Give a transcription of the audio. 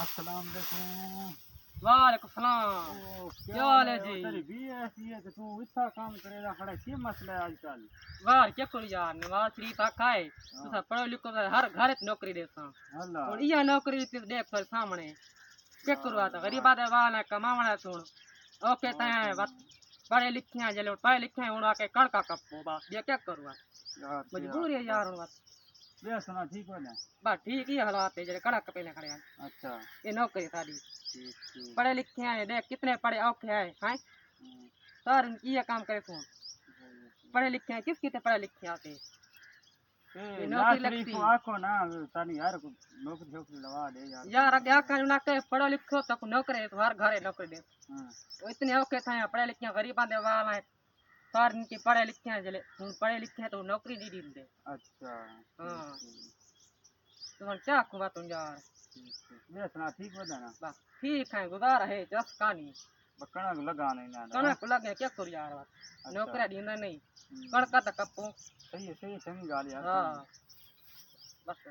अस्सलाम वालेकुम। वालेकुम सलाम। क्या हाल है जी? तेरी भी ऐसी है कि तू इतना काम करेगा खड़ा क्या मसला है आजकल? वाह क्या करूं यार, नवाज शरीफ आखा है तुसा पढ़ो लिखो तो हर घर च नौकरी देसा अल्लाह और इया नौकरी ते देख कर सामने क्या करूं आता गरीब आदे वाला कमावना सुन ओके तय बस पढ़े लिखे हैं जले पढ़े लिखे हैं उड़ा के कड़का कपो बस ये क्या करूं यार मजबूरी है यार बस ये सुना ठीक हो ना? बस ठीक ही हालात है जले कड़क पे खड़े हैं अच्छा ये नौकरी सारी ठीक ठीक। पढ़े लिखे हैं देख कितने पढ़े औखे हैं सारे ये काम करे सुन पढ़े लिखे हैं किस कितने पढ़े लिखे आते ये नौकरी नवाज शरीफ लगती को आखो ना तानी यार को नौकरी छोकरी लगा दे यार। यार अगे आका ना के पढ़ो लिखो तो नौकरी तो हर घरे नौकरी दे हाँ, तो इतने औखे थे पढ़े लिखे गरीबा दे वाला है सार इनके पढ़े लिखे हैं जले पढ़े लिखे हैं तो नौकरी नहीं दी दे अच्छा हाँ ठीक तुम क्या कुआ तुम यार ठीक ठीक। ये सुना ठीक हो ना? बस ठीक है गुजारा है जस कहानी बकना को लगा नहीं ना ना। कणक लगे क्या करूँ यार बस नौकरी दींदा नहीं हम्म, कणका तो कपू सही है सही गाल यार। हाँ बस